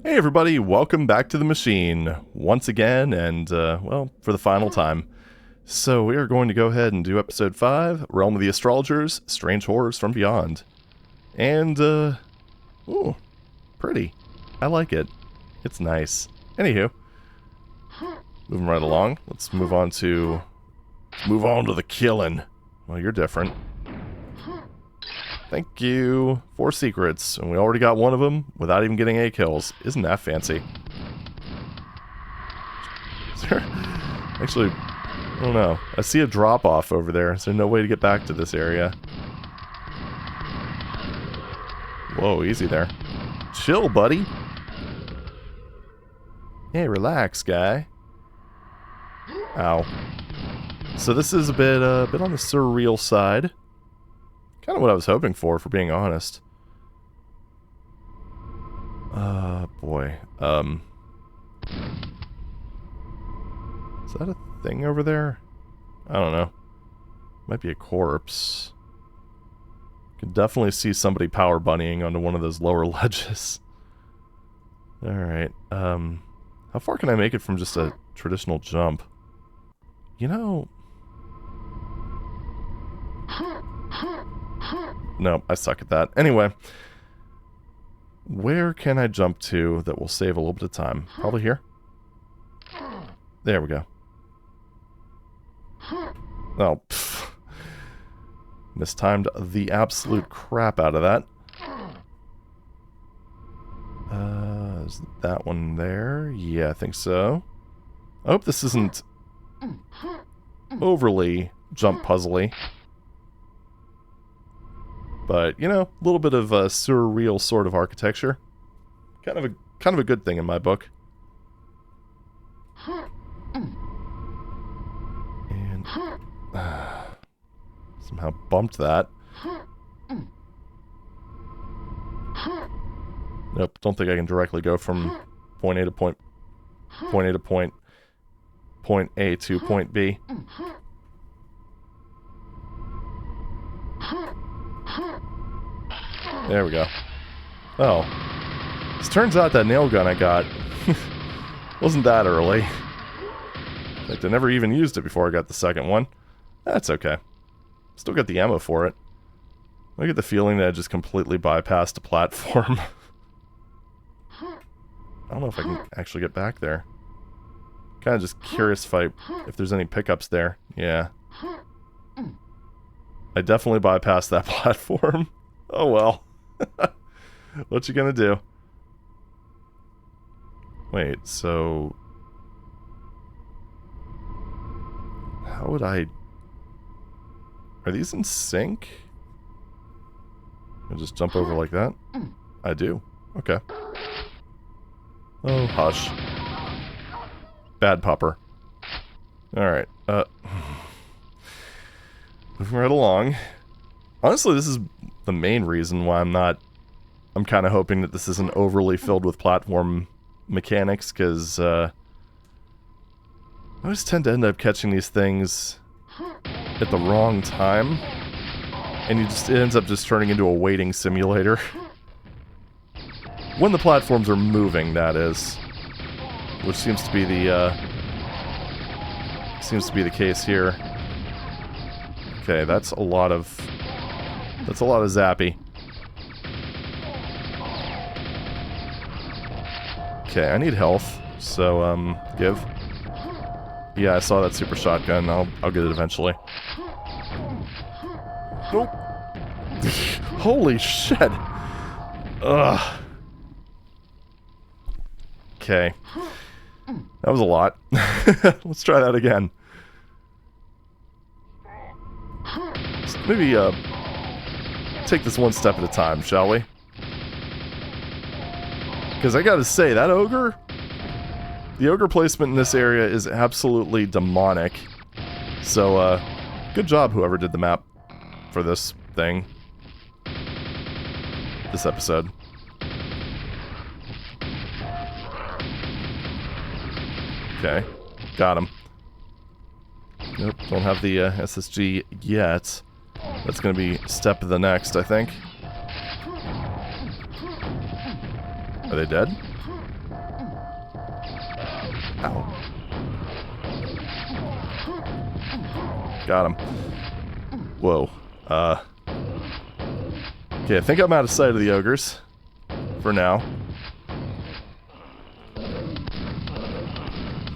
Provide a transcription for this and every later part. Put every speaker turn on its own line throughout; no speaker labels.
Hey everybody, welcome back to the machine, once again, and, well, for the final time. So we are going to go ahead and do episode 5, Realm of the Astrologers, Strange Horrors from Beyond. And, ooh, pretty. I like it. It's nice. Anywho, moving right along, let's move on to the killing. Well, you're different. Thank you. 4 secrets, and we already got one of them without even getting 8 kills. Isn't that fancy? Is there... Actually, I don't know. I see a drop-off over there. Is there no way to get back to this area? Whoa, easy there. Chill, buddy. Hey, relax, guy. Ow. So this is a bit on the surreal side. Kind of what I was hoping for being honest. Boy. Is that a thing over there? I don't know. Might be a corpse. Could definitely see somebody power bunnying onto one of those lower ledges. Alright, how far can I make it from just a traditional jump? You know... No, I suck at that. Anyway, where can I jump to that will save a little bit of time? Probably here? There we go. Oh, pfft. Mistimed the absolute crap out of that. Is that one there? Yeah, I think so. I hope this isn't overly jump puzzly. But, you know, a little bit of a surreal sort of architecture. Kind of a good thing in my book. And somehow bumped that. Nope, don't think I can directly go from point A to point A to point A to point B. There we go. Oh. It turns out that nail gun I got wasn't that early. In fact, I never even used it before I got the second one. That's okay. Still got the ammo for it. I get the feeling that I just completely bypassed a platform. I don't know if I can actually get back there. Kind of just curious if there's any pickups there. Yeah. I definitely bypassed that platform. Oh well. What you gonna do? Wait, so... How would I... Are these in sync? I just jump over like that? I do. Okay. Oh, hush. Bad pupper. Alright, moving right along. Honestly, this is the main reason why I'm kind of hoping that this isn't overly filled with platform mechanics, because, I always tend to end up catching these things at the wrong time, and it ends up just turning into a waiting simulator. When the platforms are moving, that is. Which seems to be the case here. Okay, that's a lot of zappy. Okay, I need health, so, give. Yeah, I saw that super shotgun. I'll get it eventually. Nope. Holy shit! Ugh. Okay. That was a lot. Let's try that again. Maybe, take this one step at a time, shall we? Because I gotta say, that ogre... The ogre placement in this area is absolutely demonic. So, good job whoever did the map for this thing. This episode. Okay, got him. Nope, don't have the SSG yet. That's gonna be step of the next, I think. Are they dead? Ow. Got him. Whoa. Okay, I think I'm out of sight of the ogres. For now.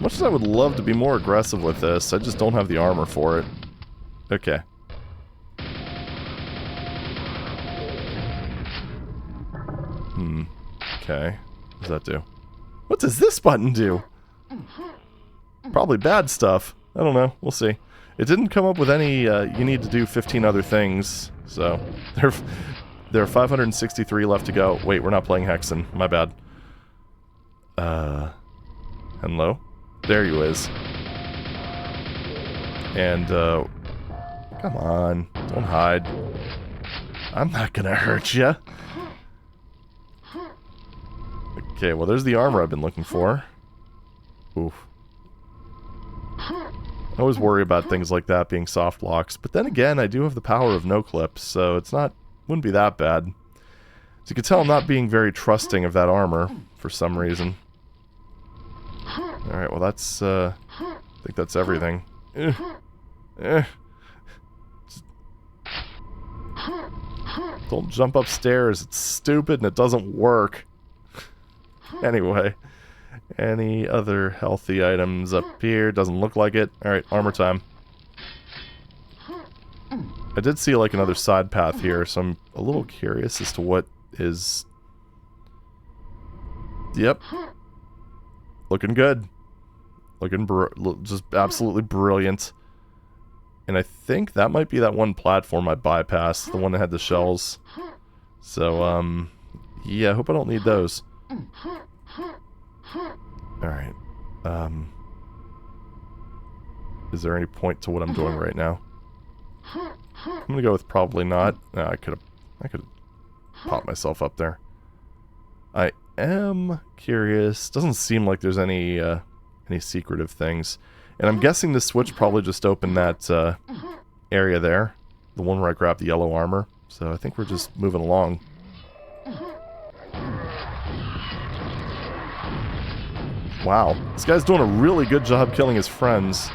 Much as I would love to be more aggressive with this, I just don't have the armor for it. Okay. Okay. What does that do? What does this button do? Probably bad stuff. I don't know. We'll see. It didn't come up with any, you need to do 15 other things. So, there are 563 left to go. Wait, we're not playing Hexen. My bad. Hello? There you is. And, come on. Don't hide. I'm not gonna hurt ya. Okay, well there's the armor I've been looking for. Oof. I always worry about things like that being soft locks, but then again, I do have the power of no clips, so it's not, wouldn't be that bad. As you can tell, I'm not being very trusting of that armor, for some reason. Alright, well that's, I think that's everything. Don't jump upstairs, it's stupid and it doesn't work. Anyway, any other healthy items up here? Doesn't look like it. Alright, armor time. I did see like another side path here, so I'm a little curious as to what is... Yep. Looking good. Looking just absolutely brilliant. And I think that might be that one platform I bypassed, the one that had the shells. So, yeah, I hope I don't need those. Alright. Is there any point to what I'm doing right now? I'm gonna go with probably not. No, I could've popped myself up there. I am curious. Doesn't seem like there's any secretive things. And I'm guessing this switch probably just opened that area there. The one where I grabbed the yellow armor. So I think we're just moving along. Wow, this guy's doing a really good job killing his friends.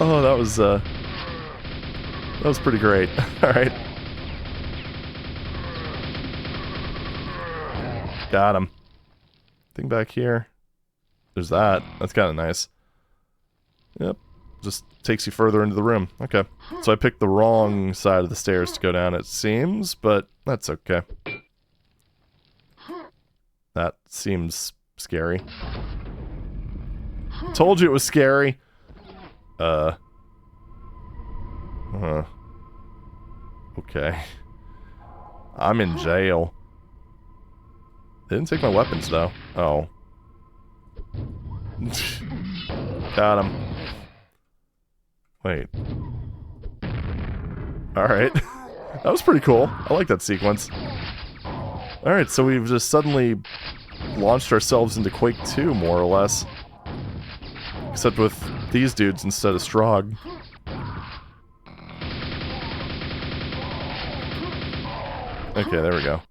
Oh, that was pretty great. Alright. Got him. Thing back here. There's that. That's kind of nice. Yep. Just takes you further into the room. Okay. So I picked the wrong side of the stairs to go down, it seems, but that's okay. That seems scary. Told you it was scary. Okay. I'm in jail. They didn't take my weapons, though. Oh. Got him. Wait. Alright. That was pretty cool. I like that sequence. Alright, so we've just suddenly launched ourselves into Quake 2, more or less. Except with these dudes instead of Strogg. Okay, there we go.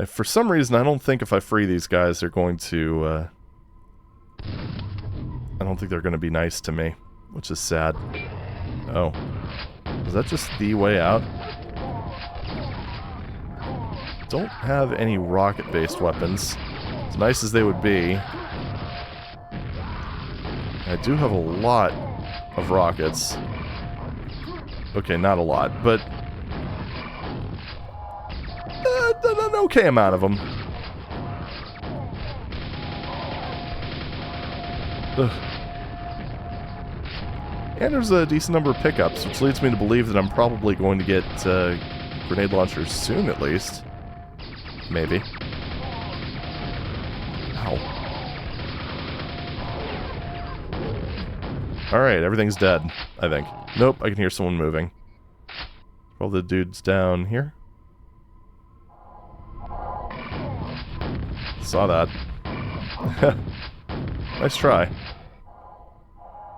For some reason, I don't think if I free these guys, they're going to, I don't think they're going to be nice to me, which is sad. Oh. Is that just the way out? Don't have any rocket-based weapons, as nice as they would be. I do have a lot of rockets. Okay, not a lot, but an okay amount of them. Ugh. And there's a decent number of pickups, which leads me to believe that I'm probably going to get grenade launchers soon, at least. Maybe. Ow. Alright, everything's dead, I think. Nope, I can hear someone moving. All the dudes down here. Saw that. Nice try.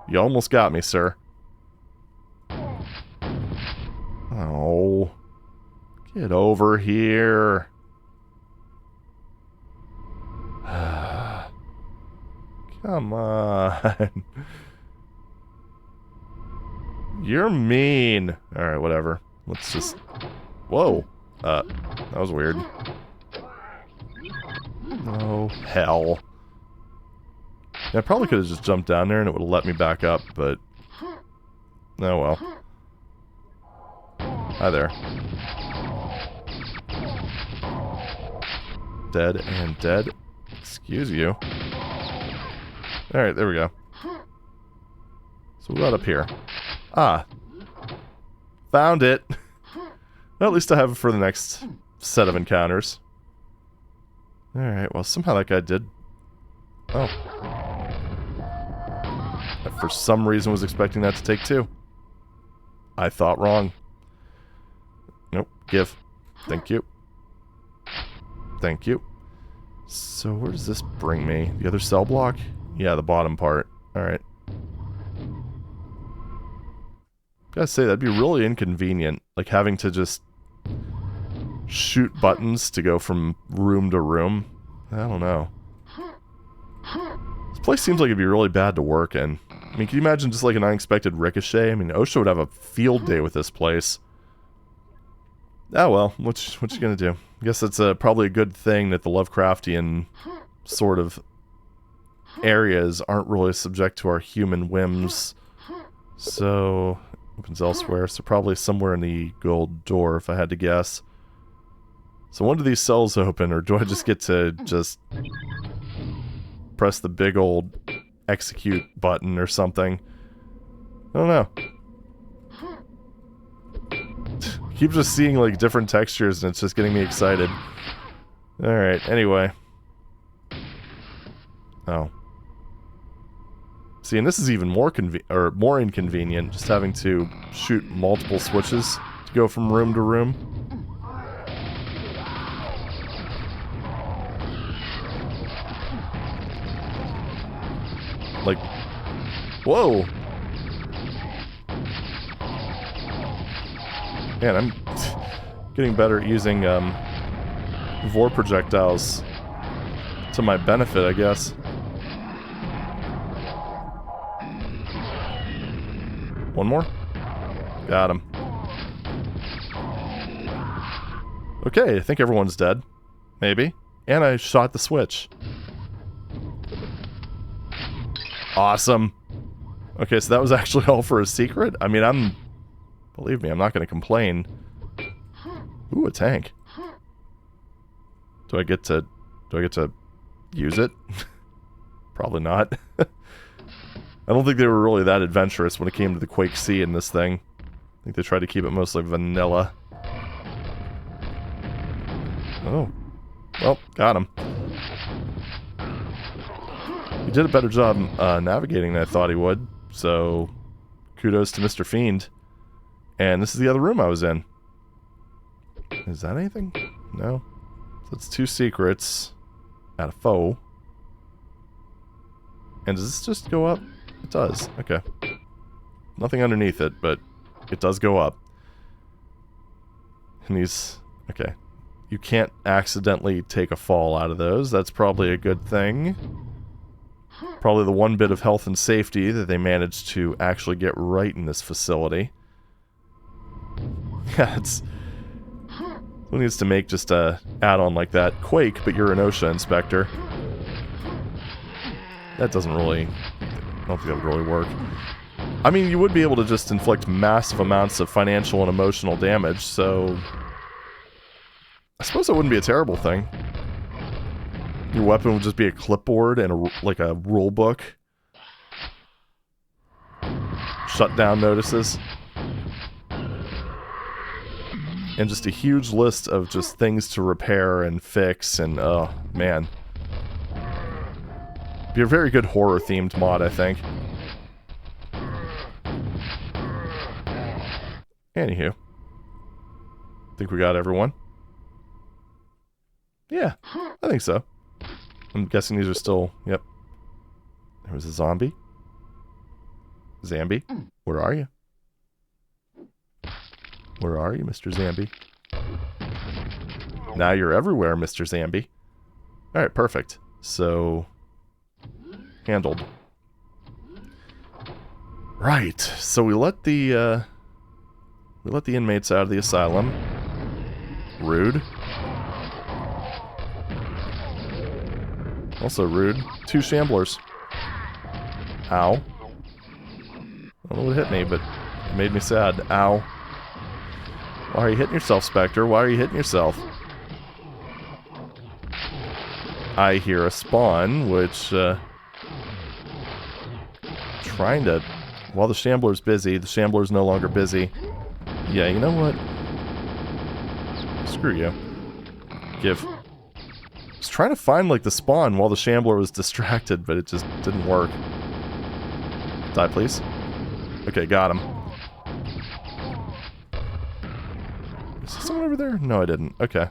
You almost got me, sir. No. Get over here. Come on. You're mean. Alright, whatever. Let's just... Whoa. That was weird. Oh, hell. Yeah, I probably could have just jumped down there and it would have let me back up, but... Oh well. Hi there. Dead and dead. Excuse you. Alright, there we go. So what up here? Ah. Found it. Well, at least I have it for the next set of encounters. Alright, well somehow that guy did... Oh. I for some reason was expecting that to take 2. I thought wrong. Nope, give. Thank you. Thank you. So where does this bring me? The other cell block? Yeah, the bottom part. Alright. Gotta say, that'd be really inconvenient. Like having to just shoot buttons to go from room to room. I don't know. This place seems like it'd be really bad to work in. I mean, can you imagine just like an unexpected ricochet? I mean, OSHA would have a field day with this place. Oh well, what you gonna do? I guess it's probably a good thing that the Lovecraftian sort of areas aren't really subject to our human whims. So, opens elsewhere, so probably somewhere in the gold door if I had to guess. So when do these cells open, or do I just get to just press the big old execute button or something? I don't know. Keep just seeing like different textures and it's just getting me excited. Alright, anyway. Oh. See, and this is even more more inconvenient, just having to shoot multiple switches to go from room to room. Like, whoa! Man, I'm getting better at using vor projectiles to my benefit, I guess. One more? Got him. Okay, I think everyone's dead. Maybe. And I shot the switch. Awesome. Okay, so that was actually all for a secret? I mean, believe me, I'm not going to complain. Ooh, a tank. Do I get to use it? Probably not. I don't think they were really that adventurous when it came to the Quake Sea in this thing. I think they tried to keep it mostly vanilla. Oh. Well, got him. He did a better job navigating than I thought he would, so kudos to Mr. Fiend. And this is the other room I was in. Is that anything? No. So it's 2 secrets at a foe. And does this just go up? It does. Okay. Nothing underneath it, but it does go up. And these... Okay. You can't accidentally take a fall out of those. That's probably a good thing. Probably the one bit of health and safety that they managed to actually get right in this facility. Yeah, it's... Who needs to make just a add-on like that? Quake, but you're an OSHA inspector. That doesn't really... I don't think that would really work. I mean, you would be able to just inflict massive amounts of financial and emotional damage, so... I suppose it wouldn't be a terrible thing. Your weapon would just be a clipboard and like a rule book. Shutdown notices. And just a huge list of just things to repair and fix and, oh, man. Be a very good horror-themed mod, I think. Anywho. Think we got everyone? Yeah, I think so. I'm guessing these are still... Yep. There was a zombie. Zambi, where are you? Where are you, Mr. Zambi? Now you're everywhere, Mr. Zambi. Alright, perfect. So, handled. Right, so we let the inmates out of the asylum. Rude. Also rude. 2 shamblers. Ow. I don't know what hit me, but it made me sad. Ow. Why are you hitting yourself, Spectre? Why are you hitting yourself? I hear a spawn, which, trying to... While the Shambler's busy, the Shambler's no longer busy. Yeah, you know what? Screw you. Give. I was trying to find, like, the spawn while the Shambler was distracted, but it just didn't work. Die, please. Okay, got him. Is there someone over there? No, I didn't. Okay.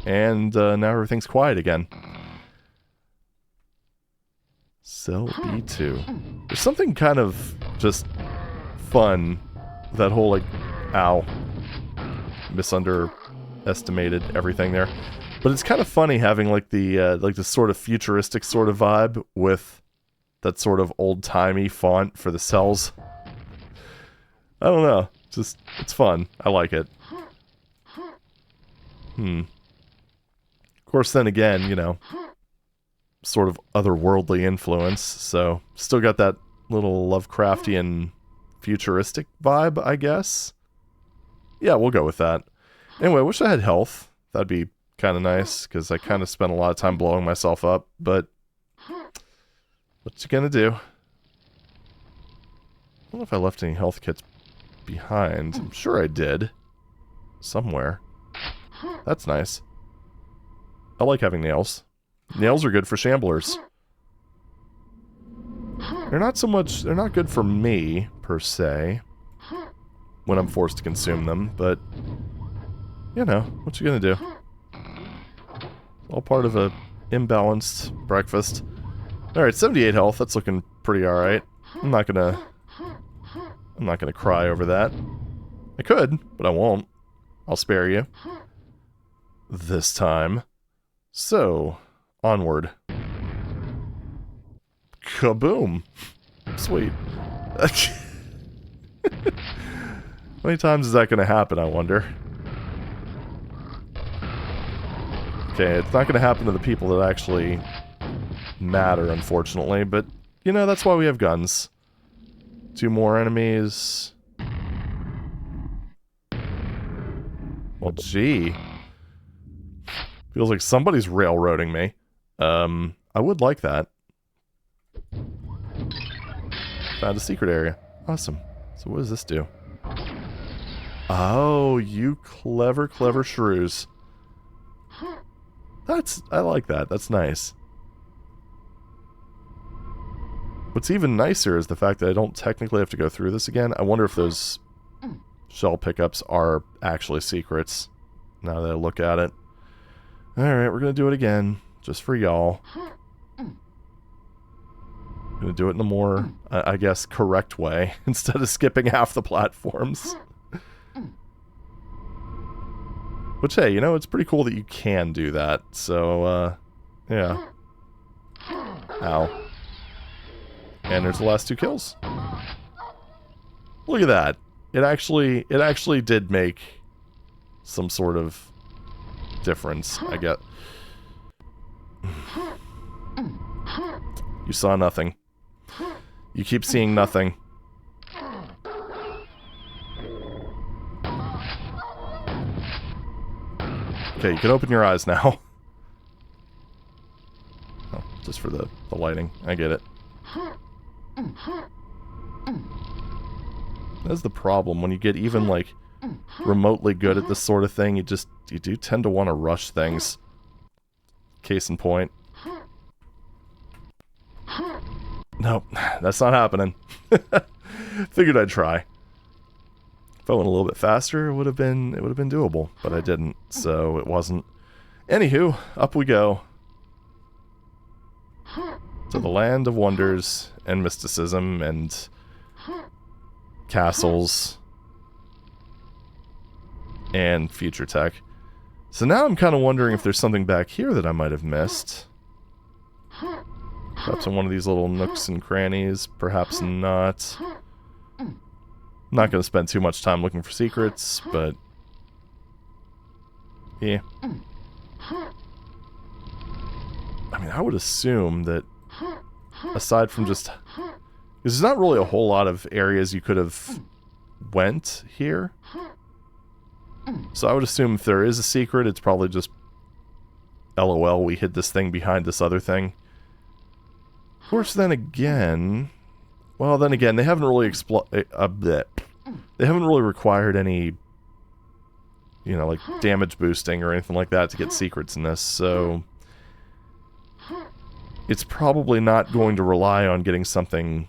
And now everything's quiet again. Cell B2. There's something kind of just fun. That whole, like, ow. Misunderestimated everything there. But it's kind of funny having, like, the sort of futuristic sort of vibe with that sort of old-timey font for the cells. I don't know. Just, it's fun. I like it. Of course, then again, you know, sort of otherworldly influence, so still got that little Lovecraftian futuristic vibe, I guess. Yeah, we'll go with that. Anyway, I wish I had health. That'd be kind of nice, because I kind of spent a lot of time blowing myself up, but what you gonna do? I don't know if I left any health kits behind. I'm sure I did. Somewhere. That's nice. I like having nails. Nails are good for shamblers. They're not so much... They're not good for me, per se, when I'm forced to consume them, but, you know, what you gonna do? All part of a imbalanced breakfast. Alright, 78 health. That's looking pretty alright. I'm not gonna cry over that. I could, but I won't. I'll spare you. This time. So, onward. Kaboom! Sweet. How many times is that going to happen, I wonder? Okay, it's not going to happen to the people that actually matter, unfortunately, but, you know, that's why we have guns. 2 more enemies. Well, gee. Feels like somebody's railroading me. I would like that. Found a secret area. Awesome. So what does this do? Oh, you clever, clever shrews. I like that. That's nice. What's even nicer is the fact that I don't technically have to go through this again. I wonder if those shell pickups are actually secrets, now that I look at it. Alright, we're gonna do it again, just for y'all. Gonna do it in a more, I guess, correct way, instead of skipping half the platforms. Which, hey, you know, it's pretty cool that you can do that, so, yeah. Ow. And there's the last 2 kills. Look at that. It actually did make some sort of difference, I get. You saw nothing. You keep seeing nothing. Okay, you can open your eyes now. Oh, just for the lighting. I get it. That's the problem. When you get even, like, remotely good at this sort of thing, you do tend to want to rush things. Case in point. Nope, that's not happening. Figured I'd try. If I went a little bit faster, it would have been doable, but I didn't, so it wasn't. Anywho, up we go. to the land of wonders and mysticism and castles and future tech. So now I'm kind of wondering if there's something back here that I might have missed. Perhaps in one of these little nooks and crannies. Perhaps not. I'm not going to spend too much time looking for secrets, but... yeah. I mean, I would assume that, aside from just... there's not really a whole lot of areas you could have went here. So I would assume if there is a secret, it's probably just... LOL, we hid this thing behind this other thing. Of course, then again... well, then again, they haven't really they haven't really required any... you know, like, damage boosting or anything like that to get secrets in this, so... it's probably not going to rely on getting something...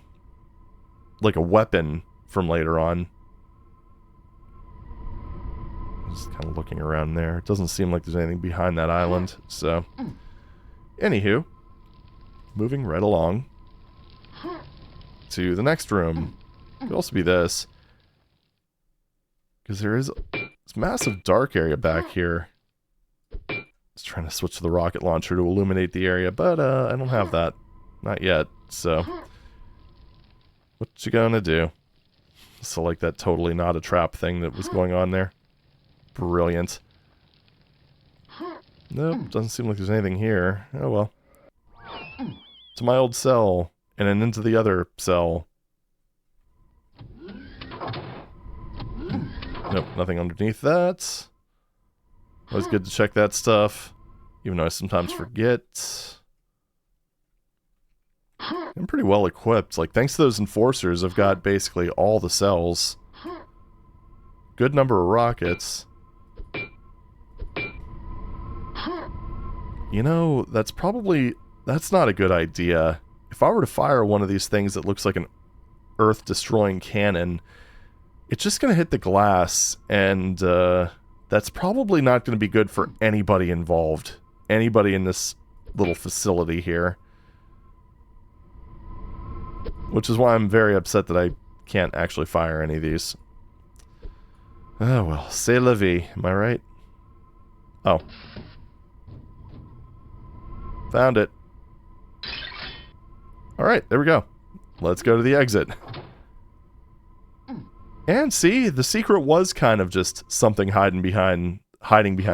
like a weapon from later on. Just kind of looking around there. It doesn't seem like there's anything behind that island, so... anywho, moving right along to the next room. Could also be this. Because there is this massive dark area back here. Just trying to switch to the rocket launcher to illuminate the area, but I don't have that. Not yet, so... what you gonna do? So like that totally not a trap thing that was going on there. Brilliant. Nope, doesn't seem like there's anything here. Oh well. To my old cell, and then into the other cell. Nope, nothing underneath that. Always good to check that stuff, even though I sometimes forget. I'm pretty well equipped. Like, thanks to those enforcers, I've got basically all the cells. Good number of rockets. You know, that's not a good idea. If I were to fire one of these things that looks like an Earth-destroying cannon, it's just going to hit the glass, and that's probably not going to be good for anybody involved. Anybody in this little facility here. Which is why I'm very upset that I can't actually fire any of these. Oh well, c'est la vie, am I right? Oh. Found it. Alright, there we go. Let's go to the exit. And see, the secret was kind of just something hiding behind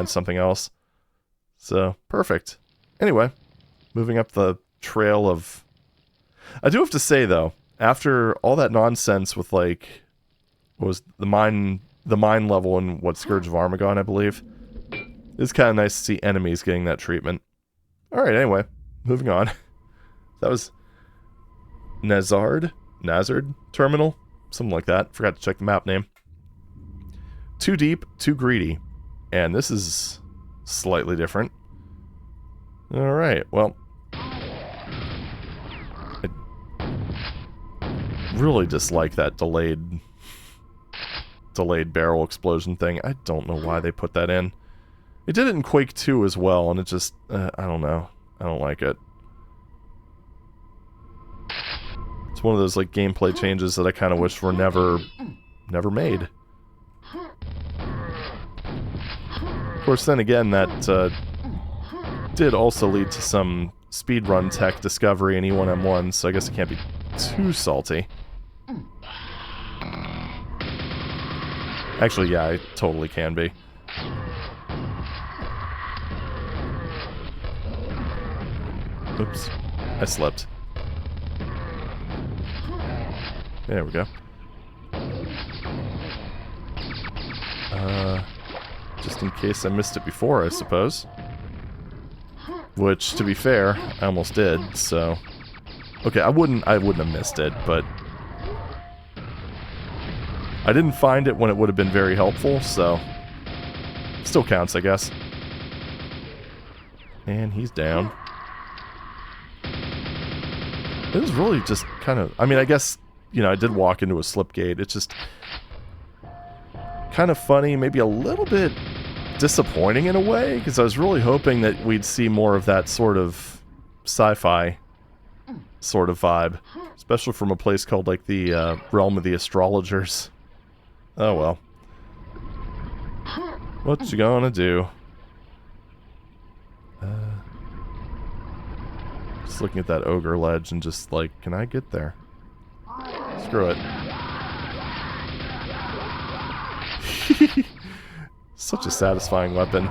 something else. So, perfect. Anyway, moving up the trail of... I do have to say, though, after all that nonsense with, like, what was the mine level in, what, Scourge of Armagon, I believe? It's kind of nice to see enemies getting that treatment. Alright, anyway, moving on. That was Nazard Terminal? Something like that. Forgot to check the map name. Too deep, too greedy. And this is slightly different. Alright, well... I really dislike that delayed barrel explosion thing. I don't know why they put that in. It did it in Quake 2 as well, and it just... I don't know. I don't like it. It's one of those, like, gameplay changes that I kind of wish were never made. Of course, then again, that did also lead to some speedrun tech discovery in E1M1, so I guess it can't be too salty. Actually, yeah, it totally can be. Oops, I slipped. There we go. Just in case I missed it before, I suppose. Which, to be fair, I almost did, so... Okay, I wouldn't have missed it, but... I didn't find it when it would have been very helpful, so... Still counts, I guess. And he's down. It was really just kind of... I mean, I guess, you know, I did walk into a slip gate. It's just... kind of funny, maybe a little bit disappointing in a way, because I was really hoping that we'd see more of that sort of sci-fi sort of vibe. Especially from a place called, like, the Realm of the Astrologers. Oh, well. What you gonna do? Just looking at that ogre ledge and just like, can I get there? Screw it. Such a satisfying weapon.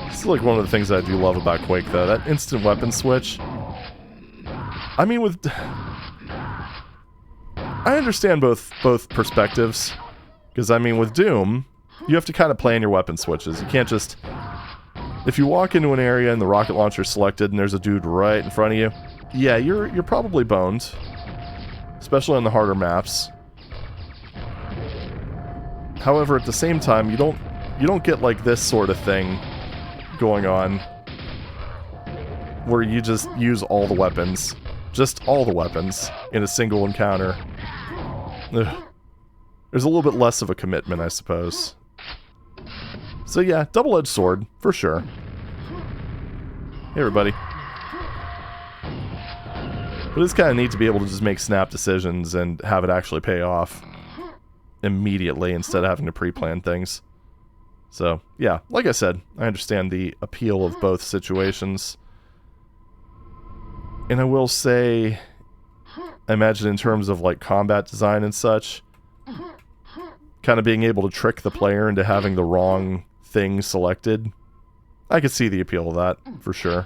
This is like one of the things I do love about Quake, though. That instant weapon switch. I mean, with... I understand both perspectives. Because, I mean, with Doom, you have to kind of plan your weapon switches. You can't just... If you walk into an area and the rocket launcher's selected and there's a dude right in front of you, yeah, you're probably boned. Especially on the harder maps. However, at the same time, you don't get like this sort of thing going on where you just use all the weapons. Just all the weapons in a single encounter. Ugh. There's a little bit less of a commitment, I suppose. So yeah, double-edged sword, for sure. Hey everybody. But it's kind of neat to be able to just make snap decisions and have it actually pay off immediately instead of having to pre-plan things. So, yeah, like I said, I understand the appeal of both situations. And I will say, I imagine in terms of like combat design and such, kind of being able to trick the player into having the wrong thing selected, I could see the appeal of that, for sure.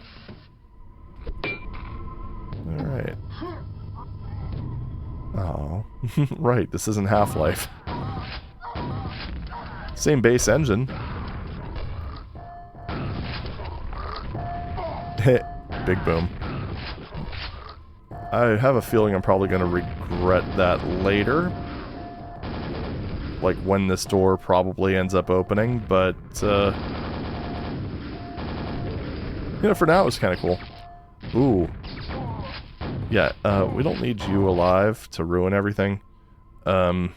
Alright. Oh, right, this isn't Half-Life. Same base engine. Big boom. I have a feeling I'm probably going to regret that later. Like when this door probably ends up opening, but, you know, for now it's kind of cool. Ooh. Yeah, we don't need you alive to ruin everything. Although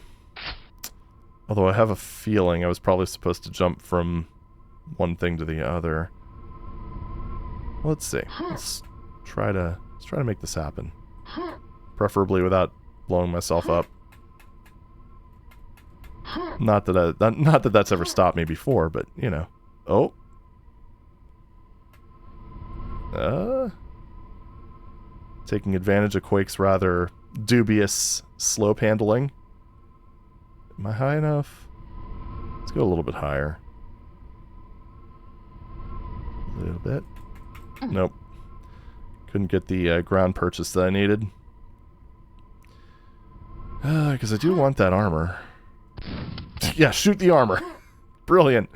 I have a feeling I was probably supposed to jump from one thing to the other. Let's see. Let's try to make this happen. Preferably without blowing myself up. Not that that's ever stopped me before, but you know. Oh. Taking advantage of Quake's rather dubious slope handling. Am I high enough? Let's go a little bit higher. A little bit. Nope. Couldn't get the ground purchase that I needed. Because I do want that armor. Yeah, shoot the armor. Brilliant.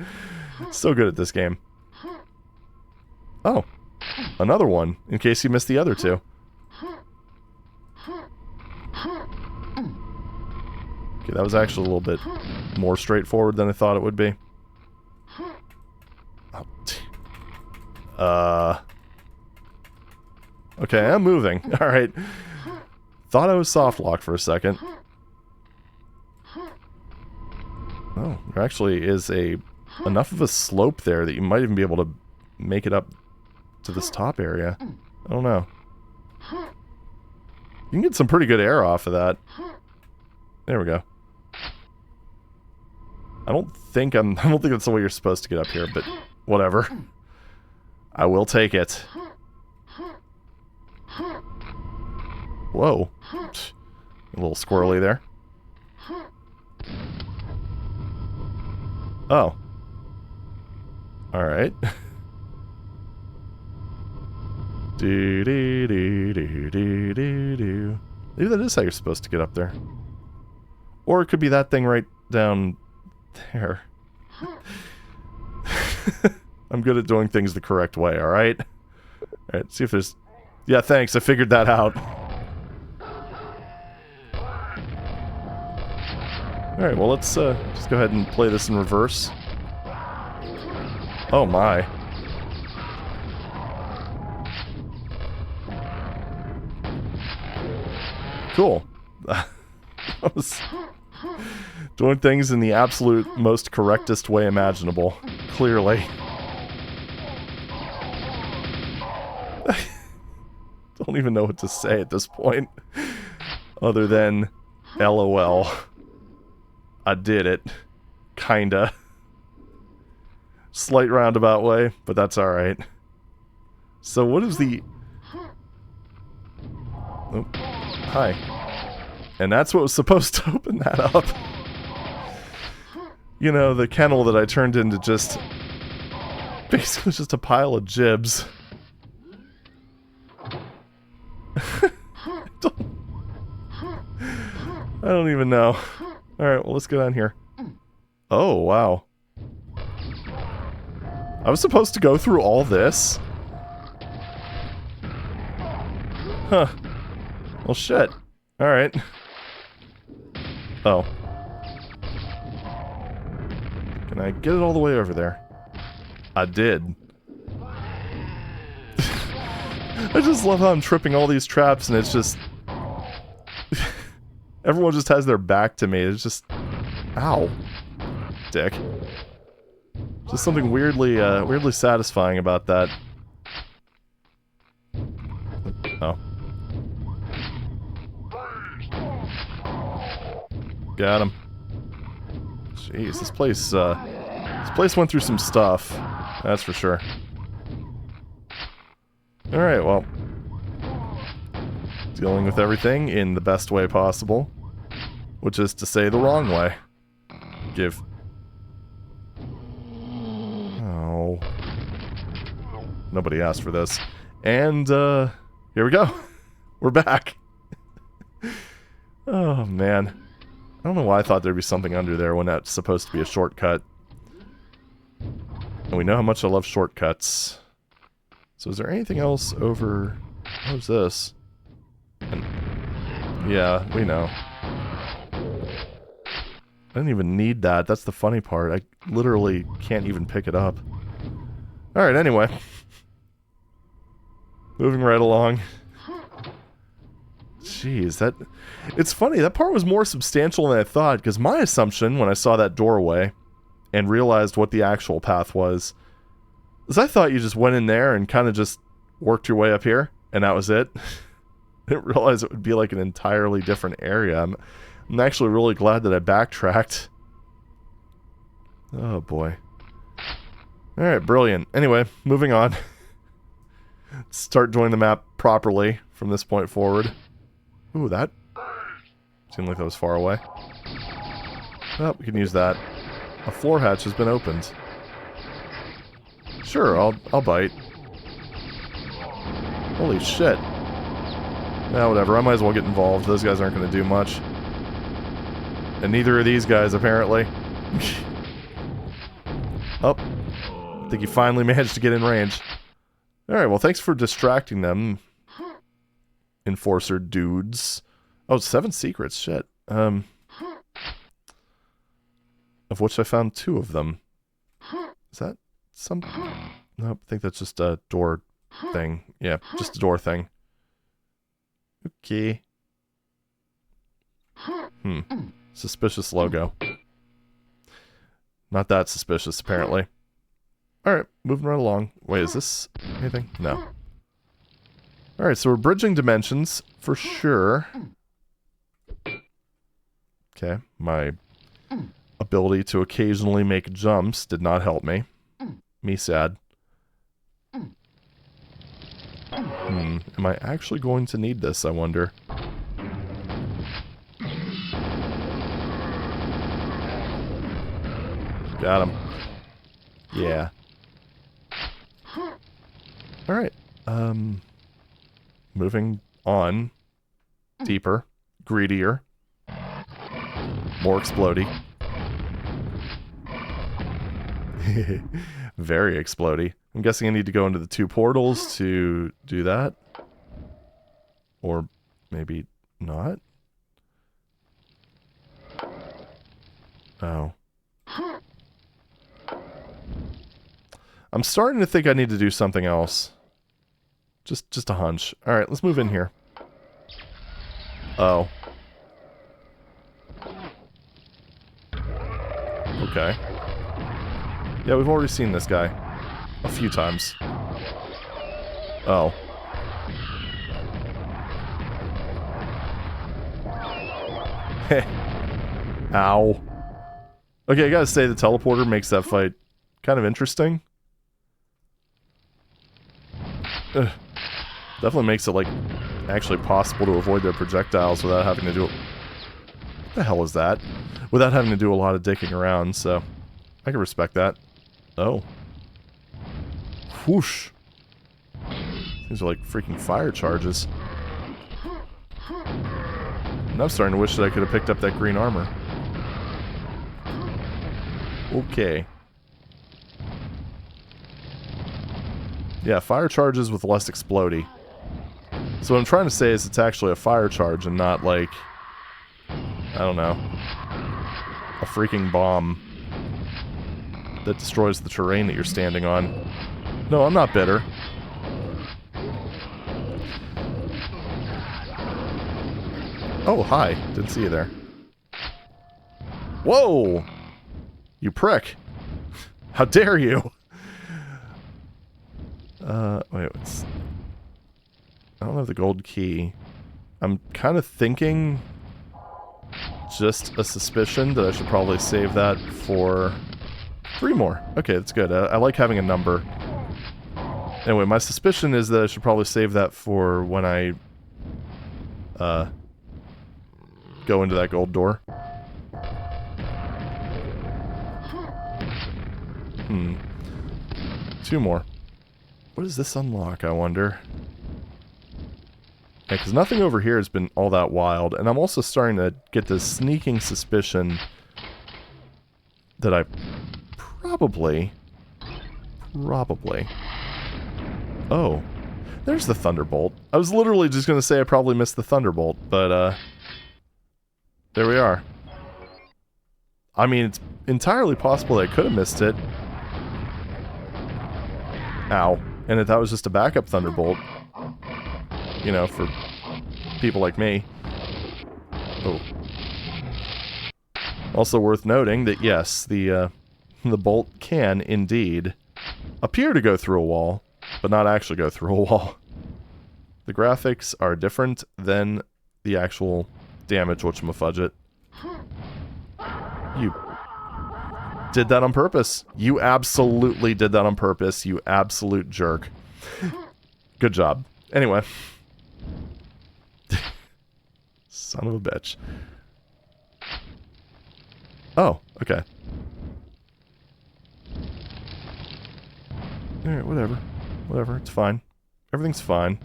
So good at this game. Oh. Another one, in case you missed the other two. Okay, that was actually a little bit more straightforward than I thought it would be. Okay, I'm moving. Alright. Thought I was soft locked for a second. Oh, there actually is enough of a slope there that you might even be able to make it up to this top area. I don't know. You can get some pretty good air off of that. There we go. I don't think that's the way you're supposed to get up here, but whatever. I will take it. Whoa. A little squirrely there. Oh. Alright. Do-do-do-do-do-do-do. Maybe that is how you're supposed to get up there. Or it could be that thing right down there. I'm good at doing things the correct way, alright? Alright, see if there's... Yeah, thanks, I figured that out. Alright, well let's just go ahead and play this in reverse. Oh my. Cool. I was doing things in the absolute most correctest way imaginable. Clearly. Don't even know what to say at this point. Other than, LOL. I did it. Kinda. Slight roundabout way, but that's alright. So what is the... Oh, hi. And that's what was supposed to open that up. You know, the kennel that I turned into just... basically just a pile of jibs. I don't even know. Alright, well, let's get on here. Oh, wow. I was supposed to go through all this? Huh. Well, shit. Alright. Oh. Can I get it all the way over there? I did. I just love how I'm tripping all these traps and it's just... Everyone just has their back to me. It's just... Ow. Dick. Just something weirdly, weirdly satisfying about that. Oh. Got him. Jeez, this place went through some stuff. That's for sure. Alright, well. Dealing with everything in the best way possible. Which is to say the wrong way. Give. Oh. Nobody asked for this. And, here we go. We're back. Oh, man. I don't know why I thought there'd be something under there when that's supposed to be a shortcut. And we know how much I love shortcuts. So is there anything else over... What is this? And, yeah, we know. I didn't even need that. That's the funny part. I literally can't even pick it up. Alright, anyway. Moving right along. Jeez, that... It's funny, that part was more substantial than I thought, because my assumption when I saw that doorway and realized what the actual path was I thought you just went in there and kind of just worked your way up here, and that was it. I didn't realize it would be like an entirely different area. I'm actually really glad that I backtracked. Oh boy. Alright, brilliant. Anyway, moving on. Start doing the map properly from this point forward. Ooh, that seemed like that was far away. Oh, we can use that. A floor hatch has been opened. Sure, I'll bite. Holy shit. Nah, whatever, I might as well get involved. Those guys aren't going to do much. And neither are these guys, apparently. Oh. I think he finally managed to get in range. Alright, well, thanks for distracting them. Enforcer dudes. Oh, 7 secrets, shit. Of which I found 2 of them. Is that some... Nope, I think that's just a door thing. Yeah, just a door thing. Okay. Suspicious logo. Not that suspicious, apparently. Alright, moving right along. Wait, is this anything? No. Alright, so we're bridging dimensions, for sure. Okay, my ability to occasionally make jumps did not help me. Me sad. Am I actually going to need this, I wonder? Got him. Yeah. Alright. Moving on. Deeper. Greedier. More explodey. Very explodey. I'm guessing I need to go into the 2 portals to do that. Or maybe not. Oh. I'm starting to think I need to do something else. Just a hunch. Alright, let's move in here. Oh. Okay. Yeah, we've already seen this guy. A few times. Oh. Ow. Okay, I gotta say the teleporter makes that fight kind of interesting. Ugh. Definitely makes it, like, actually possible to avoid their projectiles without having to do... What the hell is that? Without having to do a lot of dicking around, so... I can respect that. Oh. Whoosh. These are like freaking fire charges. And I'm starting to wish that I could have picked up that green armor. Okay. Yeah, fire charges with less explodey. So what I'm trying to say is it's actually a fire charge and not like... I don't know. A freaking bomb that destroys the terrain that you're standing on. No, I'm not bitter. Oh, hi. Didn't see you there. Whoa! You prick. How dare you? Wait, what's... I don't have the gold key. I'm kind of thinking... just a suspicion that I should probably save that for... 3 more. Okay, that's good. I like having a number. Anyway, my suspicion is that I should probably save that for when I... go into that gold door. Hmm. 2 more. What does this unlock, I wonder? Yeah, because nothing over here has been all that wild, and I'm also starting to get this sneaking suspicion that I probably... Oh. There's the Thunderbolt. I was literally just going to say I probably missed the Thunderbolt, but, there we are. I mean, it's entirely possible that I could have missed it. Ow. And if that was just a backup Thunderbolt, you know, for people like me. Oh. Also worth noting that, yes, the bolt can, indeed, appear to go through a wall, but not actually go through a wall. The graphics are different than the actual damage whatchamafudget. You did that on purpose. You absolutely did that on purpose, you absolute jerk. Good job. Anyway. Son of a bitch. Oh, okay. Alright, whatever. Whatever, it's fine. Everything's fine.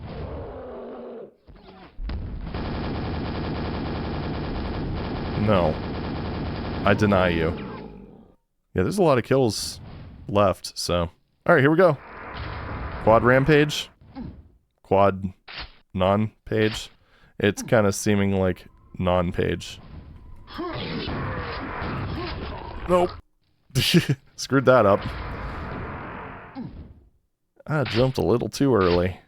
No. I deny you. Yeah, there's a lot of kills left, so... Alright, here we go. Quad rampage. Quad non-page. It's kind of seeming like non-page. Nope. Screwed that up. I jumped a little too early.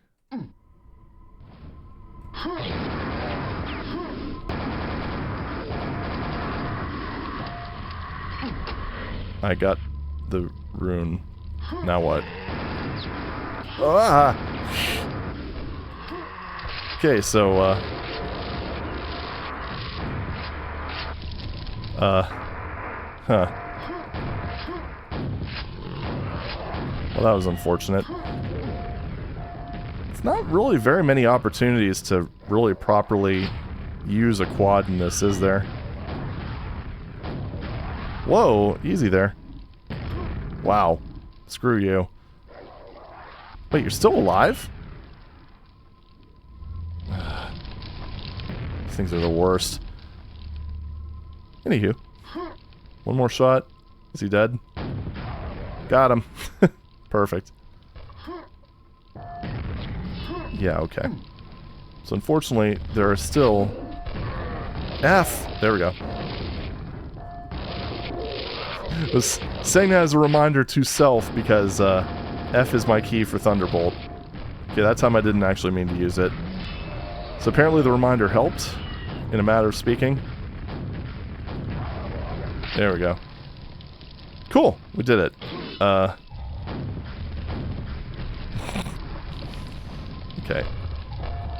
I got the rune. Now what? Ah! Okay, so, huh. Well, that was unfortunate. It's not really very many opportunities to really properly use a quad in this, is there? Whoa, easy there. Wow. Screw you. Wait, you're still alive? These things are the worst. Anywho. One more shot. Is he dead? Got him. Perfect. Yeah, okay. So unfortunately, there are still... F! There we go. I was saying that as a reminder to self because F is my key for Thunderbolt. Okay, that time I didn't actually mean to use it. So apparently the reminder helped, in a matter of speaking. There we go. Cool, we did it. Okay.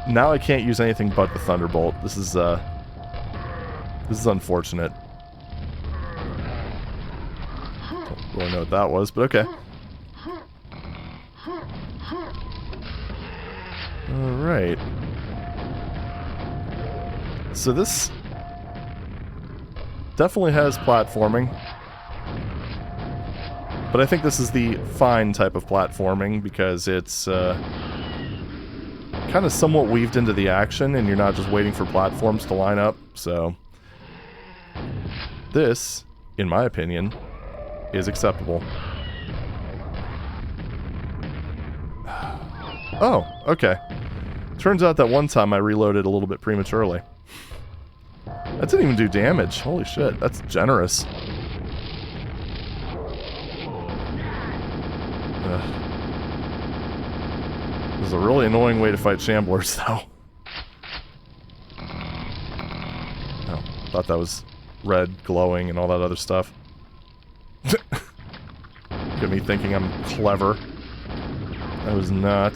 Now I can't use anything but the Thunderbolt. This is This is unfortunate. Don't really know what that was, but okay. Alright. So this definitely has platforming. But I think this is the fine type of platforming because it's kind of somewhat weaved into the action and you're not just waiting for platforms to line up. So this, in my opinion, is acceptable. Oh, okay. Turns out that one time I reloaded a little bit prematurely. That didn't even do damage. Holy shit, that's generous. This is a really annoying way to fight Shamblers, though. Oh, thought that was red, glowing, and all that other stuff. Get me thinking I'm clever. I was not.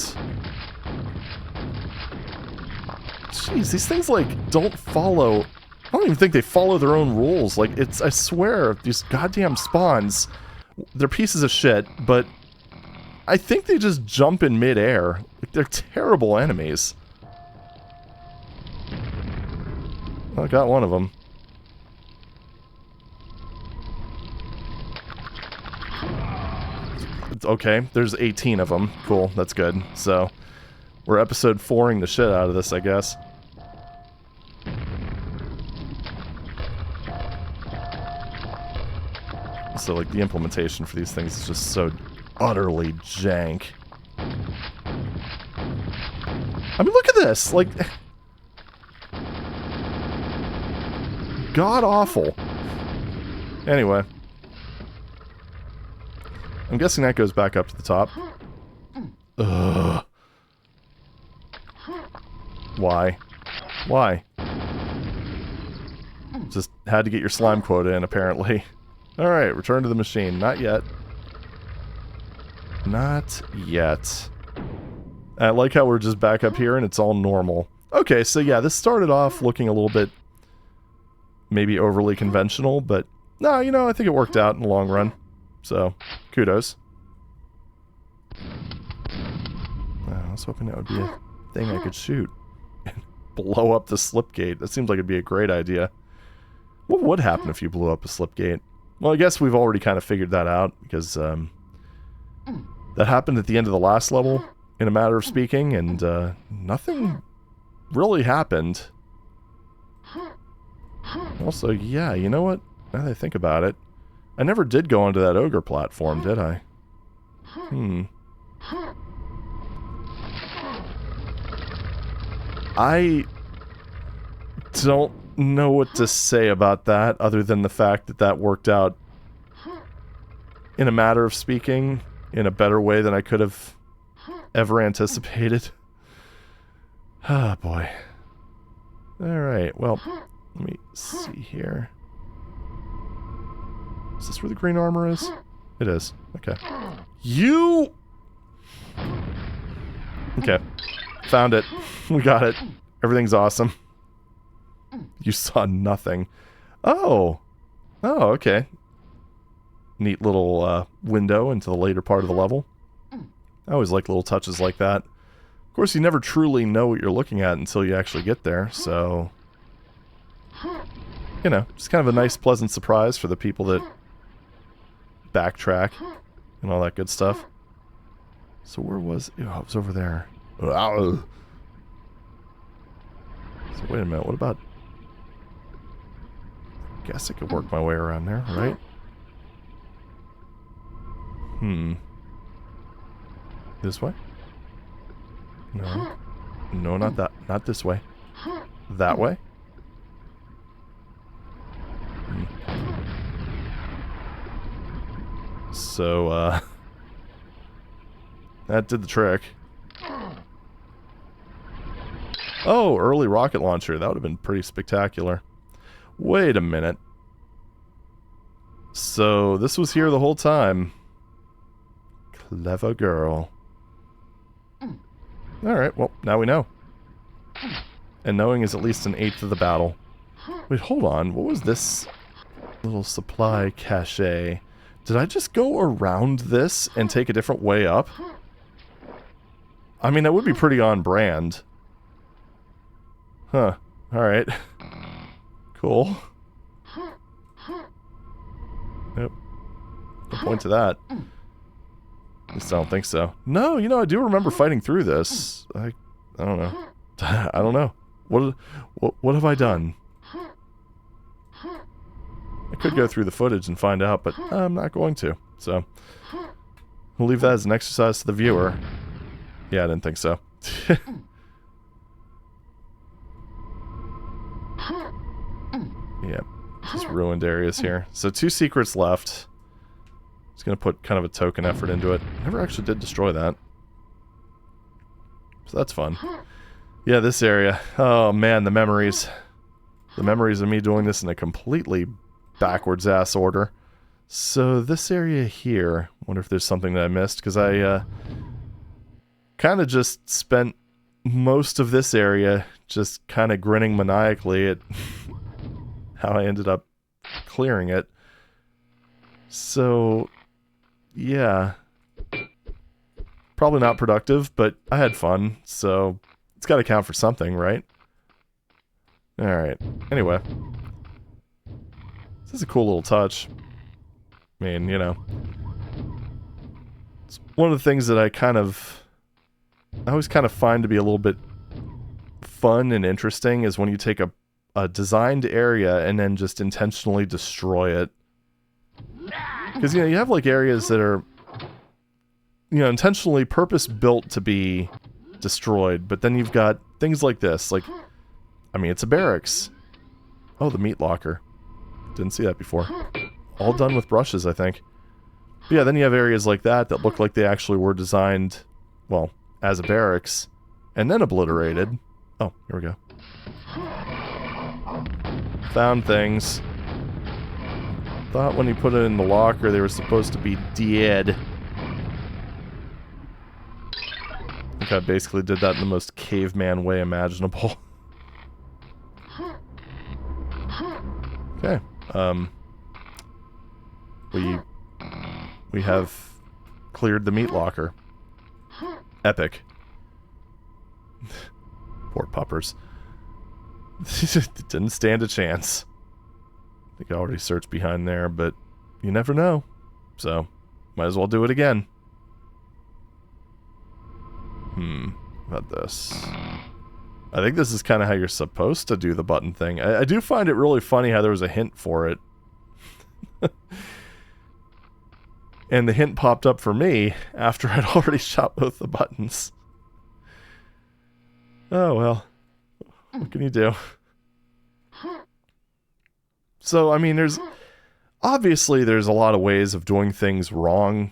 Jeez, these things, like, don't follow... I don't even think they follow their own rules. Like, it's... I swear, these goddamn spawns, they're pieces of shit, but I think they just jump in midair. Like, they're terrible enemies. I got one of them. Okay, there's 18 of them. Cool, that's good. So, we're episode 4ing the shit out of this, I guess. So, like, the implementation for these things is just so utterly jank. I mean, look at this! Like... god-awful. Anyway. I'm guessing that goes back up to the top. Ugh. Why? Why? Just had to get your slime quota in, apparently. Alright, return to the machine. Not yet. Not yet. I like how we're just back up here and it's all normal. Okay, so yeah, this started off looking a little bit maybe overly conventional, but no, you know, I think it worked out in the long run. So, kudos. I was hoping that would be a thing I could shoot. And blow up the slip gate. That seems like it'd be a great idea. What would happen if you blew up a slip gate? Well, I guess we've already kind of figured that out, because that happened at the end of the last level, in a matter of speaking, and nothing really happened. Also, yeah, you know what? Now that I think about it, I never did go onto that ogre platform, did I? I don't know what to say about that, other than the fact that that worked out, in a matter of speaking, in a better way than I could have ever anticipated. Ah, boy. Alright, well, let me see here. Is this where the green armor is? It is. Okay. You! Okay. Found it. We got it. Everything's awesome. You saw nothing. Oh! Oh, okay. Neat little window into the later part of the level. I always like little touches like that. Of course, you never truly know what you're looking at until you actually get there, so... You know, just kind of a nice, pleasant surprise for the people that backtrack and all that good stuff. So where was... Oh, it was over there. So wait a minute, what about... I guess I could work my way around there, right? This way? No. No, not that. Not this way. That way? So, that did the trick. Oh, early rocket launcher. That would have been pretty spectacular. Wait a minute. So, this was here the whole time. Clever girl. Alright, well, now we know. And knowing is at least an eighth of the battle. Wait, hold on. What was this little supply cache? Did I just go around this and take a different way up? I mean, that would be pretty on brand. Huh. Alright. Cool. Nope. No point to that. At least I don't think so. No, you know, I do remember fighting through this. I don't know. I don't know. What have I done? I could go through the footage and find out, but I'm not going to. So, we'll leave that as an exercise to the viewer. Yeah, I didn't think so. Yeah, just ruined areas here. So 2 secrets left. Just gonna put kind of a token effort into it. Never actually did destroy that. So that's fun. Yeah, this area. Oh man, the memories. The memories of me doing this in a completely backwards ass order. So this area here, wonder if there's something that I missed, because I kind of just spent most of this area just kind of grinning maniacally at how I ended up clearing it. So, yeah. Probably not productive, but I had fun, so it's got to count for something, right? Alright. Anyway. This is a cool little touch. I mean, you know. It's one of the things that I always kind of find to be a little bit fun and interesting is when you take a designed area and then just intentionally destroy it. Because, you know, you have like areas that are, you know, intentionally purpose-built to be destroyed, but then you've got things like this, like, I mean, it's a barracks. Oh, the meat locker. Didn't see that before. All done with brushes, I think. But yeah, then you have areas like that that look like they actually were designed, well, as a barracks, and then obliterated. Oh, here we go. Found things. Thought when you put it in the locker they were supposed to be dead. I think I basically did that in the most caveman way imaginable. Okay. We have cleared the meat locker. Epic. Poor puppers. Didn't stand a chance. I think I already searched behind there, but you never know. So, might as well do it again. About this. I think this is kind of how you're supposed to do the button thing. I do find it really funny how there was a hint for it. And the hint popped up for me after I'd already shot both the buttons. Oh well. What can you do? So, I mean, obviously there's a lot of ways of doing things wrong.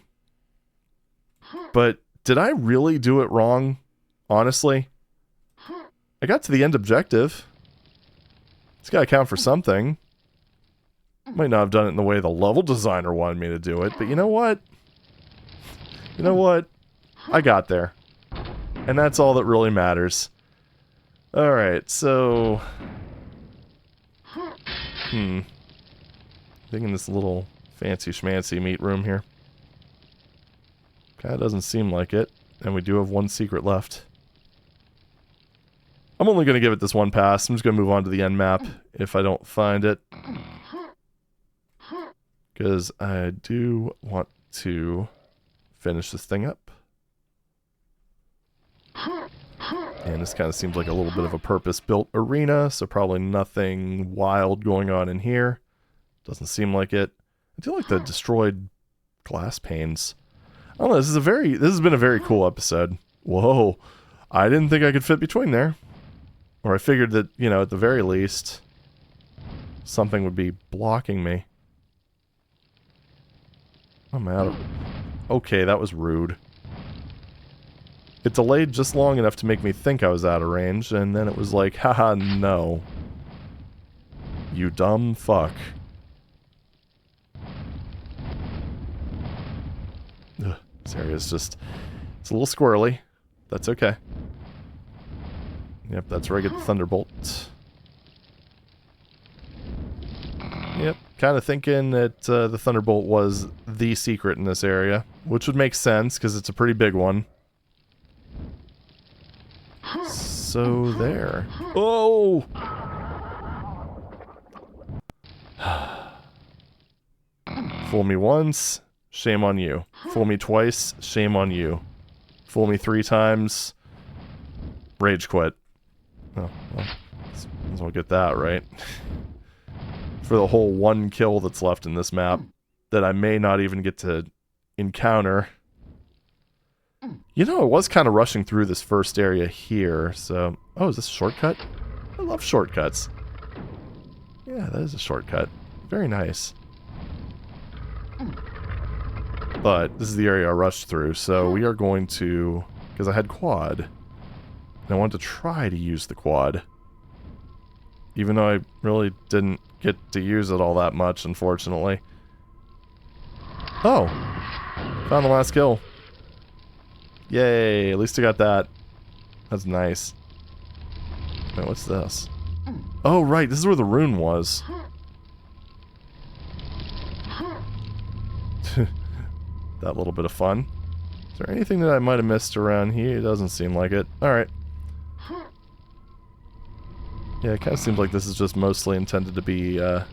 But did I really do it wrong? Honestly? I got to the end objective. It's gotta count for something. Might not have done it in the way the level designer wanted me to do it, but you know what? You know what? I got there. And that's all that really matters. Alright, so... I think in this little fancy schmancy meat room here. Kinda doesn't seem like it. And we do have one secret left. I'm only going to give it this one pass. I'm just going to move on to the end map if I don't find it. Because I do want to finish this thing up. And this kind of seems like a little bit of a purpose-built arena, so probably nothing wild going on in here. Doesn't seem like it. I do like the destroyed glass panes. I don't know, this has been a very cool episode. Whoa. I didn't think I could fit between there. Or I figured that, you know, at the very least, something would be blocking me. I'm out. Okay, that was rude. It delayed just long enough to make me think I was out of range, and then it was like, haha, no. You dumb fuck. Ugh, this area is just... It's a little squirrely. That's okay. Yep, that's where I get the Thunderbolt. kind of thinking that the Thunderbolt was the secret in this area, which would make sense because it's a pretty big one. So there. Oh! Fool me once, shame on you. Fool me twice, shame on you. Fool me 3 times, rage quit. Oh, well, might as well get that, right? For the whole 1 kill that's left in this map that I may not even get to encounter. You know, I was kind of rushing through this first area here, so... Oh, is this a shortcut? I love shortcuts. Yeah, that is a shortcut. Very nice. But this is the area I rushed through, so we are going to... Because I had quad. And I wanted to try to use the quad. Even though I really didn't get to use it all that much, unfortunately. Oh! Found the last kill. Yay, at least I got that. That's nice. Wait, what's this? Oh, right, this is where the rune was. That little bit of fun. Is there anything that I might have missed around here? It doesn't seem like it. Alright. Yeah, it kind of seems like this is just mostly intended to be a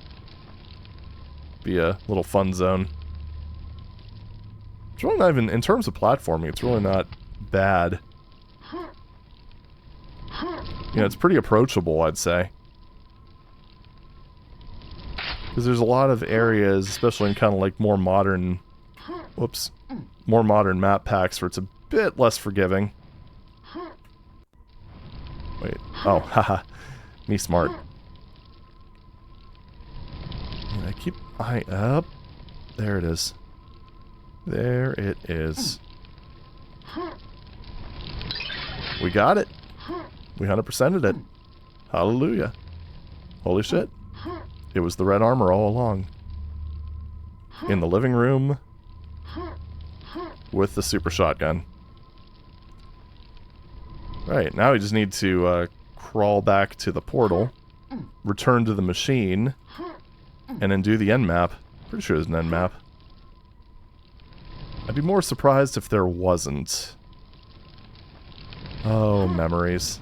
little fun zone. It's really not even, in terms of platforming, it's really not bad. You know, it's pretty approachable, I'd say. Because there's a lot of areas, especially in kind of like more modern... Whoops. More modern map packs where it's a bit less forgiving. Wait. Oh, haha. Me smart. And I keep eye up. There it is. There it is. We got it. We 100%ed it. Hallelujah. Holy shit. It was the red armor all along. In the living room with the super shotgun. Right, now we just need to crawl back to the portal, return to the machine, and then do the end map. Pretty sure there's an end map. I'd be more surprised if there wasn't. Oh, memories.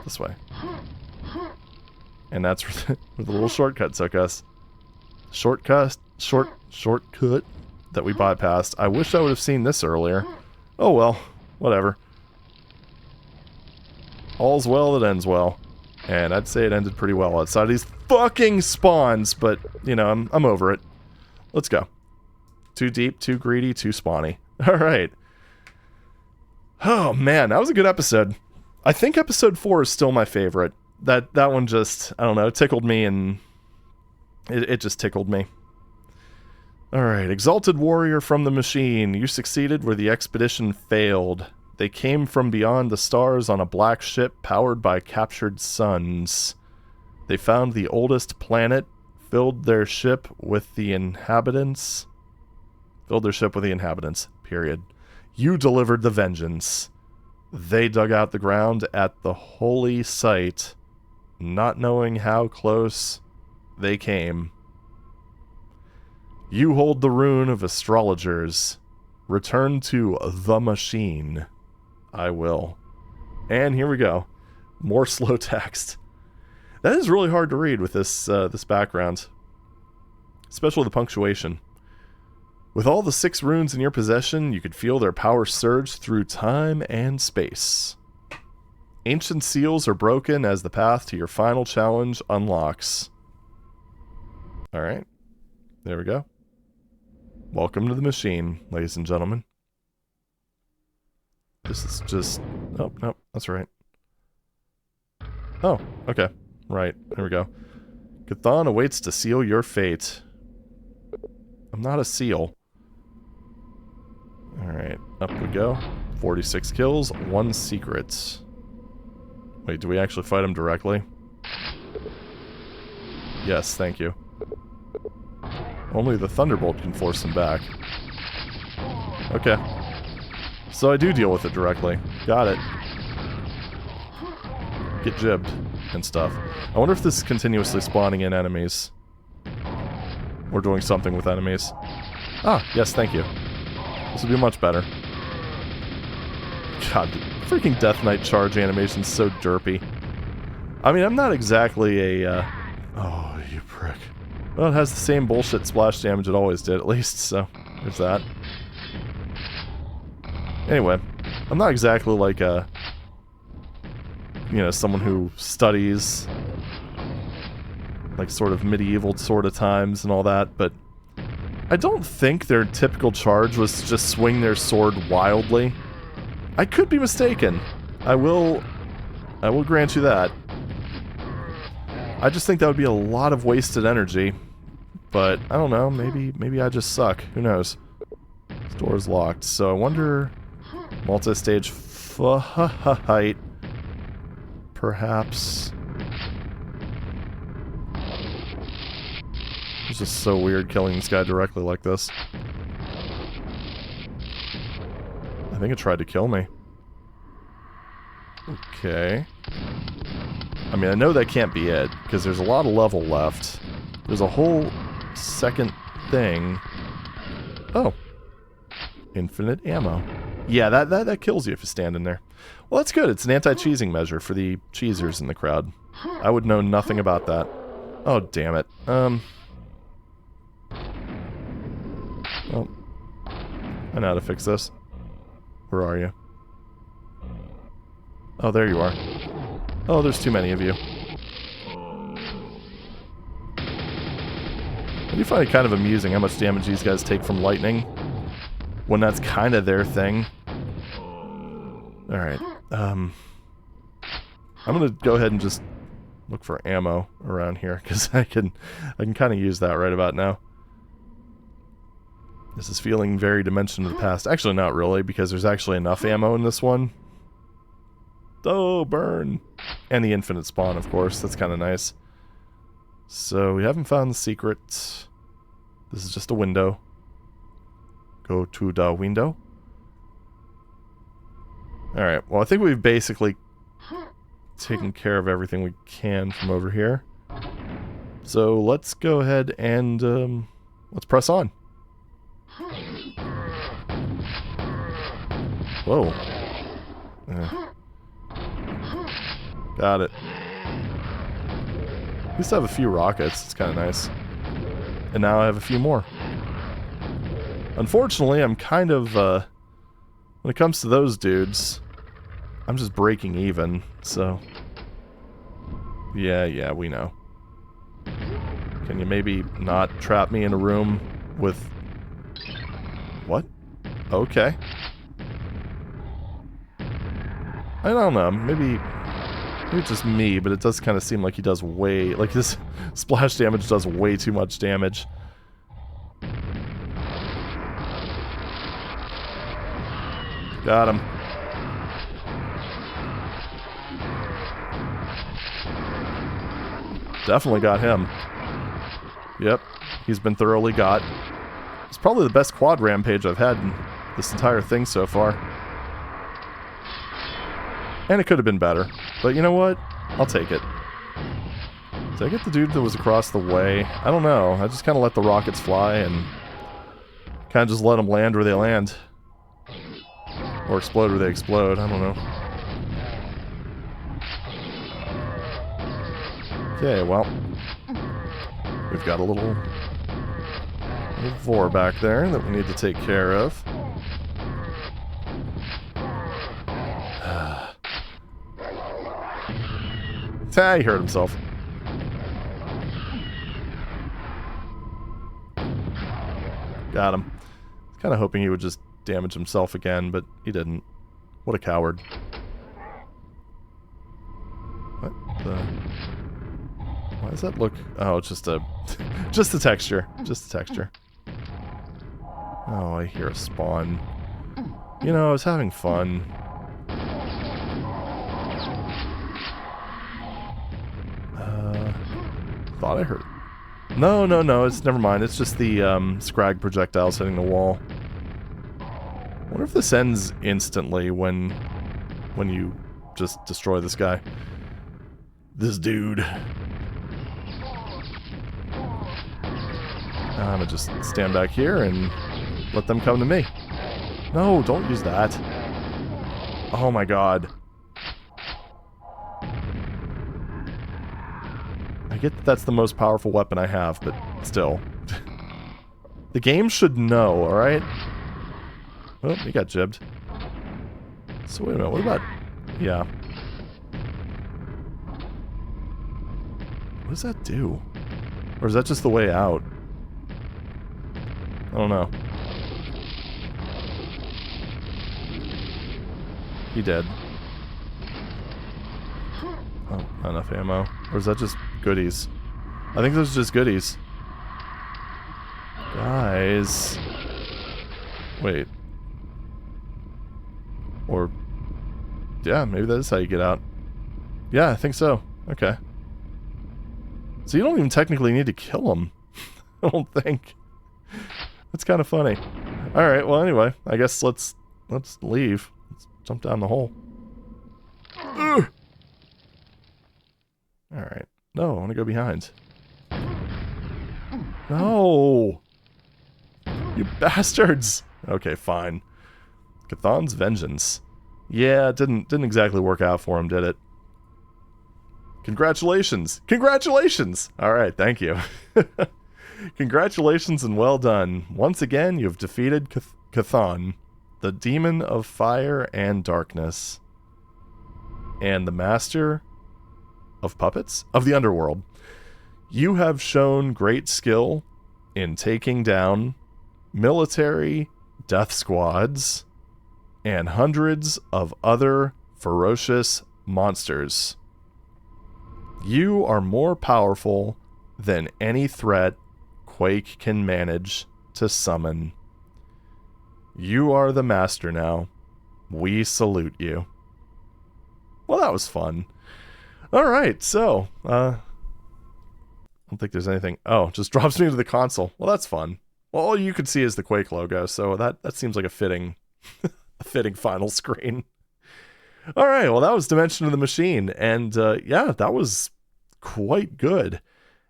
This way. And that's where the little shortcut took us. Shortcut that we bypassed. I wish I would have seen this earlier. Oh well, whatever. All's well that ends well. And I'd say it ended pretty well outside of these fucking spawns, but, you know, I'm over it. Let's go. Too deep, too greedy, too spawny. Alright. Oh man, that was a good episode. I think episode 4 is still my favorite. That one just, I don't know, tickled me, and it just tickled me. Alright, Exalted Warrior from the Machine. You succeeded where the expedition failed. They came from beyond the stars on a black ship powered by captured suns. They found the oldest planet, filled their ship with the inhabitants. Period. You delivered the vengeance. They dug out the ground at the holy site, not knowing how close they came. You hold the rune of astrologers. Return to the machine. I will. And here we go. More slow text. That is really hard to read with this this background. Especially the punctuation. With all the 6 runes in your possession, you could feel their power surge through time and space. Ancient seals are broken as the path to your final challenge unlocks. Alright. There we go. Welcome to the machine, ladies and gentlemen. This is just... Oh, no, that's right. Oh, okay. Right, there we go. Chthon awaits to seal your fate. I'm not a seal. Alright, up we go. 46 kills, 1 secret. Wait, do we actually fight him directly? Yes, thank you. Only the Thunderbolt can force him back. Okay. So I do deal with it directly. Got it. Get jibbed and stuff. I wonder if this is continuously spawning in enemies. Or doing something with enemies. Ah, yes, thank you. This would be much better. God, the freaking Death Knight charge animation's so derpy. I mean, I'm not exactly a, oh, you prick. Well, it has the same bullshit splash damage it always did, at least, so there's that. Anyway, I'm not exactly like a, you know, someone who studies, like, sort of medieval sort of times and all that, but I don't think their typical charge was to just swing their sword wildly. I could be mistaken. I will grant you that. I just think that would be a lot of wasted energy. But, I don't know, maybe I just suck. Who knows? This door's locked, so I wonder... Multi-stage fight. Perhaps... It's just so weird killing this guy directly like this. I think it tried to kill me. Okay. I mean, I know that can't be it, because there's a lot of level left. There's a whole second thing. Oh. Infinite ammo. Yeah, that kills you if you stand in there. Well, that's good. It's an anti-cheesing measure for the cheesers in the crowd. I would know nothing about that. Oh, damn it. Well, I know how to fix this. Where are you? Oh, there you are. Oh, there's too many of you. I do find it kind of amusing how much damage these guys take from lightning, when that's kind of their thing. Alright, I'm gonna go ahead and just look for ammo around here, because I can kind of use that right about now. This is feeling very Dimension of the Past. Actually, not really, because there's actually enough ammo in this one. Oh, burn! And the infinite spawn, of course. That's kind of nice. So, we haven't found the secret. This is just a window. Go to the window. Alright, well, I think we've basically taken care of everything we can from over here. So, let's go ahead and, let's press on. Whoa. Got it. At least I have a few rockets. It's kind of nice. And now I have a few more. Unfortunately, I'm kind of, when it comes to those dudes, I'm just breaking even, so... Yeah, we know. Can you maybe not trap me in a room with... What? Okay. I don't know, maybe it's just me, but it does kind of seem like he does way... Like, this splash damage does way too much damage. Got him. Definitely got him. Yep, he's been thoroughly got. It's probably the best quad rampage I've had in this entire thing so far. And it could have been better. But you know what? I'll take it. Did I get the dude that was across the way? I don't know. I just kind of let the rockets fly and kind of just let them land where they land. Or explode where they explode. I don't know. Okay, well. We've got a little vor back there that we need to take care of. Ah, he hurt himself. Got him. I was kind of hoping he would just damage himself again, but he didn't. What a coward. What the... Why does that look... Oh, it's just a... just the texture. Just the texture. Oh, I hear a spawn. You know, I was having fun. Thought I heard... No, it's... Never mind. It's just the, scrag projectiles hitting the wall. I wonder if this ends instantly when you just destroy this guy. This dude. I'm gonna just stand back here and let them come to me. No, don't use that. Oh my god. I get that that's the most powerful weapon I have, but still. The game should know, alright? Oh, he got jibbed. So wait a minute, what about... Yeah. What does that do? Or is that just the way out? I don't know. He did. Oh, not enough ammo. Or is that just goodies? I think those are just goodies. Guys. Wait. Or... Yeah, maybe that is how you get out. Yeah, I think so. Okay. So you don't even technically need to kill him. I don't think. That's kind of funny. Alright, well anyway, I guess let's leave. Let's jump down the hole. Alright. No, I want to go behind. No! You bastards! Okay, fine. Chthon's vengeance. Yeah, it didn't exactly work out for him, did it? Congratulations! Congratulations! Alright, thank you. Congratulations and well done. Once again, you've defeated Chthon, the demon of fire and darkness, and the master of puppets of the underworld. You have shown great skill in taking down military death squads and hundreds of other ferocious monsters. You are more powerful than any threat Quake can manage to summon. You are the master now. We salute you. Well, that was fun. Alright, so, I don't think there's anything... Oh, just drops me into the console. Well, that's fun. Well, all you could see is the Quake logo, so that seems like a fitting... a fitting final screen. Alright, well, that was Dimension of the Machine, and, yeah, that was quite good.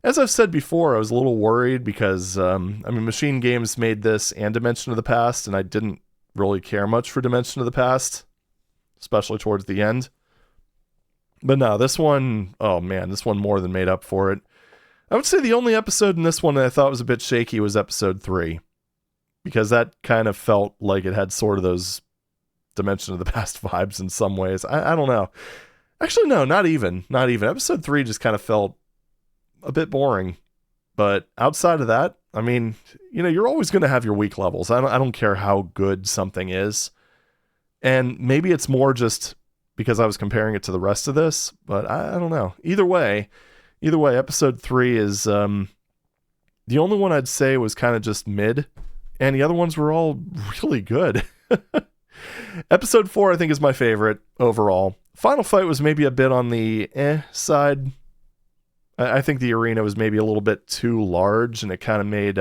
As I've said before, I was a little worried because, I mean, Machine Games made this and Dimension of the Past, and I didn't really care much for Dimension of the Past, especially towards the end. But no, this one, oh man, this one more than made up for it. I would say the only episode in this one that I thought was a bit shaky was episode 3, because that kind of felt like it had sort of those Dimension of the Past vibes in some ways. I don't know. Actually, no, not even. Episode 3 just kind of felt a bit boring. But outside of that, I mean, you know, you're always going to have your weak levels. I don't care how good something is. And maybe it's more just because I was comparing it to the rest of this, but I don't know. Either way, episode 3 is the only one I'd say was kind of just mid, and the other ones were all really good. Episode 4, I think, is my favorite overall. Final fight was maybe a bit on the side. I think the arena was maybe a little bit too large, and it kind of made,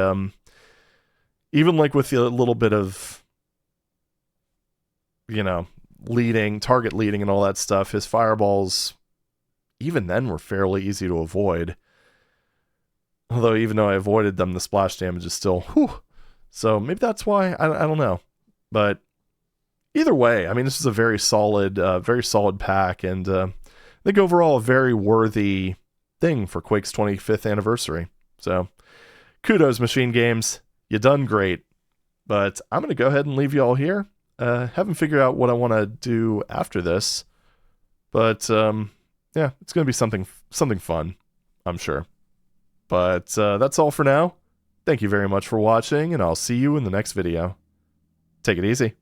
even like with the little bit of, you know, target leading and all that stuff, his fireballs, even then, were fairly easy to avoid. Although, even though I avoided them, the splash damage is still, whew. So, maybe that's why, I don't know. But, either way, I mean, this is a very solid pack, and I think overall a very worthy thing for Quake's 25th anniversary. So, kudos, Machine Games. You done great. But I'm going to go ahead and leave you all here. Haven't figured out what I want to do after this. But, yeah, it's going to be something fun, I'm sure. But that's all for now. Thank you very much for watching, and I'll see you in the next video. Take it easy.